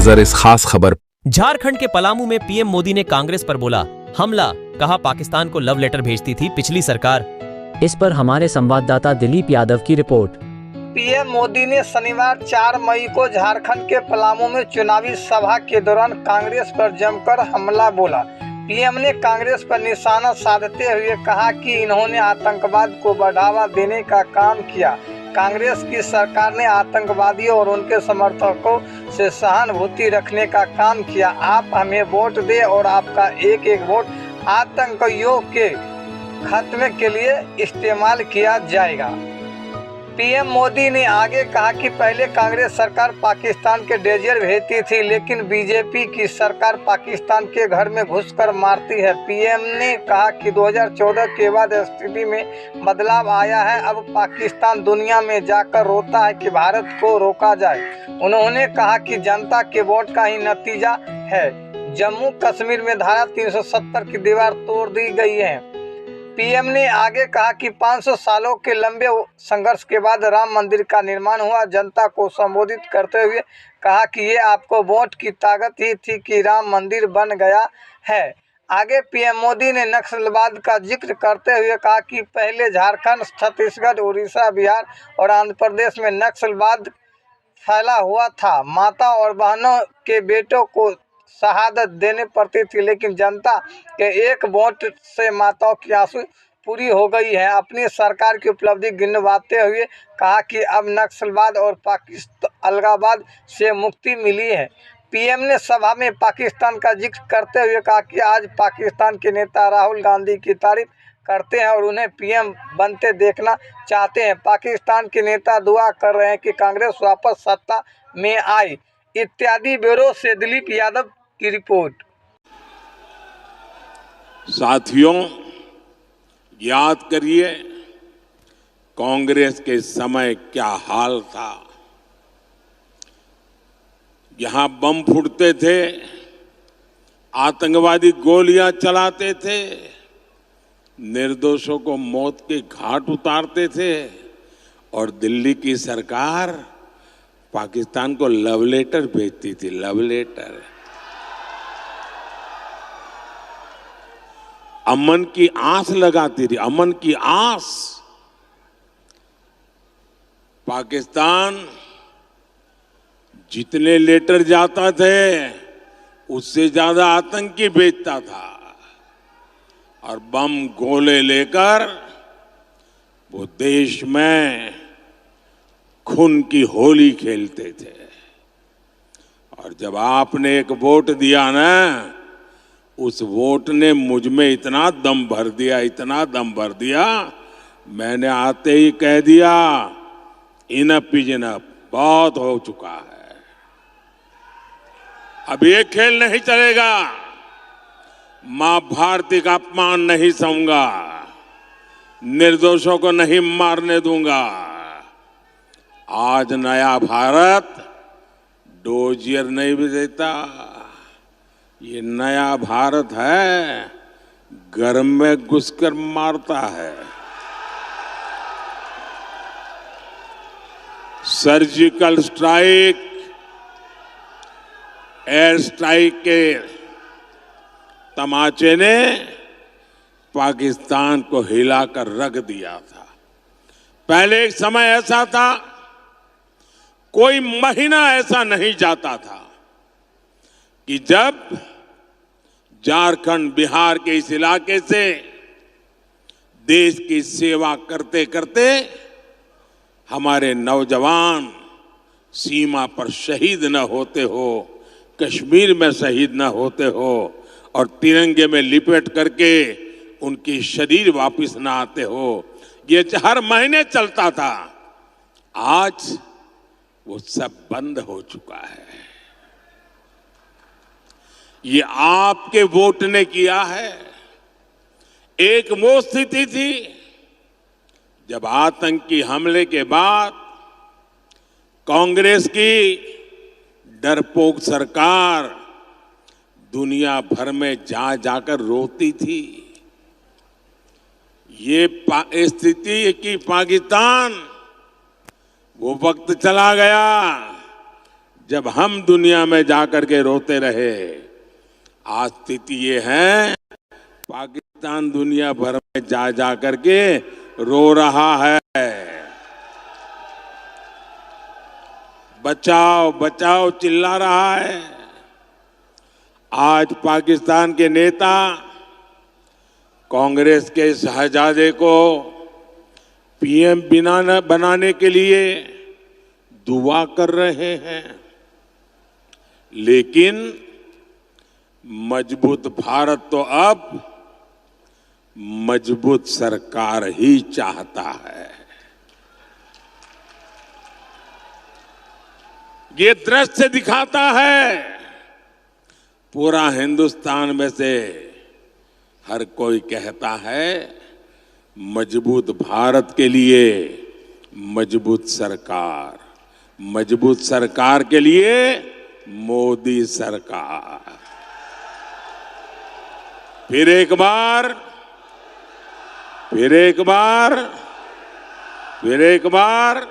नजर इस खास खबर। झारखंड के पलामू में पीएम मोदी ने कांग्रेस पर बोला हमला, कहा पाकिस्तान को लव लेटर भेजती थी पिछली सरकार। इस पर हमारे संवाददाता दिलीप यादव की रिपोर्ट। पीएम मोदी ने शनिवार 4 मई को झारखंड के पलामू में चुनावी सभा के दौरान कांग्रेस पर जमकर हमला बोला। पीएम ने कांग्रेस पर निशाना साधते हुए कहा कि इन्होंने आतंकवाद को बढ़ावा देने का काम किया। कांग्रेस की सरकार ने आतंकवादियों और उनके समर्थकों से सहानुभूति रखने का काम किया। आप हमें वोट दें और आपका एक एक वोट आतंकियों के खात्मे के लिए इस्तेमाल किया जाएगा। पीएम मोदी ने आगे कहा कि पहले कांग्रेस सरकार पाकिस्तान के डेजर भेजती थी, लेकिन बीजेपी की सरकार पाकिस्तान के घर में घुसकर मारती है। पीएम ने कहा कि 2014 के बाद स्थिति में बदलाव आया है। अब पाकिस्तान दुनिया में जाकर रोता है कि भारत को रोका जाए। उन्होंने कहा कि जनता के वोट का ही नतीजा है। जम्मू कश्मीर में धारा 370 की दीवार तोड़ दी गई है। पीएम ने आगे कहा कि 500 सालों के लंबे संघर्ष के बाद राम मंदिर का निर्माण हुआ। जनता को संबोधित करते हुए कहा कि ये आपको वोट की ताकत ही थी कि राम मंदिर बन गया है। आगे पीएम मोदी ने नक्सलवाद का जिक्र करते हुए कहा कि पहले झारखंड, छत्तीसगढ़, उड़ीसा, बिहार और आंध्र प्रदेश में नक्सलवाद फैला हुआ था। माता और बहनों के बेटों को शहादत देने पड़ती थी, लेकिन जनता के एक वोट से माताओं की आंसू पूरी हो गई है। अपनी सरकार की उपलब्धि गिनवाते हुए कहा कि अब नक्सलवाद और पाकिस्तान अलगाववाद से मुक्ति मिली है। पीएम ने सभा में पाकिस्तान का जिक्र करते हुए कहा कि आज पाकिस्तान के नेता राहुल गांधी की तारीफ करते हैं और उन्हें पीएम बनते देखना चाहते हैं। पाकिस्तान के नेता दुआ कर रहे हैं कि कांग्रेस वापस सत्ता में आए। इत्यादि ब्यूरो से दिलीप यादव की रिपोर्ट। साथियों, याद करिए कांग्रेस के समय क्या हाल था। यहां बम फूटते थे, आतंकवादी गोलियां चलाते थे, निर्दोषों को मौत के घाट उतारते थे और दिल्ली की सरकार पाकिस्तान को लव लेटर भेजती थी। लव लेटर, अमन की आस लगाती थी, अमन की आस। पाकिस्तान जितने लेटर जाता थे उससे ज्यादा आतंकी भेजता था और बम गोले लेकर वो देश में खून की होली खेलते थे। और जब आपने एक वोट दिया ना, उस वोट ने मुझ में इतना दम भर दिया, इतना दम भर दिया, मैंने आते ही कह दिया इनफ इज इनफ, बहुत हो चुका है, अब ये खेल नहीं चलेगा। मां भारती का अपमान नहीं सहूंगा, निर्दोषों को नहीं मारने दूंगा। आज नया भारत डोजियर नहीं भी देता, ये नया भारत है घर में घुसकर मारता है। सर्जिकल स्ट्राइक, एयर स्ट्राइक के तमाचे ने पाकिस्तान को हिलाकर रख दिया था। पहले एक समय ऐसा था, कोई महीना ऐसा नहीं जाता था कि जब झारखंड, बिहार के इस इलाके से देश की सेवा करते करते हमारे नौजवान सीमा पर शहीद न होते हो, कश्मीर में शहीद न होते हो और तिरंगे में लिपेट करके उनकी शरीर वापस न आते हो। ये हर महीने चलता था। आज वो सब बंद हो चुका है। ये आपके वोट ने किया है। एक वो स्थिति थी जब आतंकी हमले के बाद कांग्रेस की डरपोक सरकार दुनिया भर में जा जाकर रोती थी। ये स्थिति कि पाकिस्तान वो वक्त चला गया जब हम दुनिया में जाकर के रोते रहे, आज स्थिति ये है पाकिस्तान दुनिया भर में जा जा करके रो रहा है। बचाओ बचाओ चिल्ला रहा है। आज पाकिस्तान के नेता कांग्रेस के शहजादे को पीएम बनाने के लिए दुआ कर रहे हैं, लेकिन मजबूत भारत तो अब मजबूत सरकार ही चाहता है। ये दृश्य दिखाता है पूरा हिंदुस्तान में से हर कोई कहता है मजबूत भारत के लिए मजबूत सरकार, मजबूत सरकार के लिए मोदी सरकार। फिर एक बार, फिर एक बार, फिर एक बार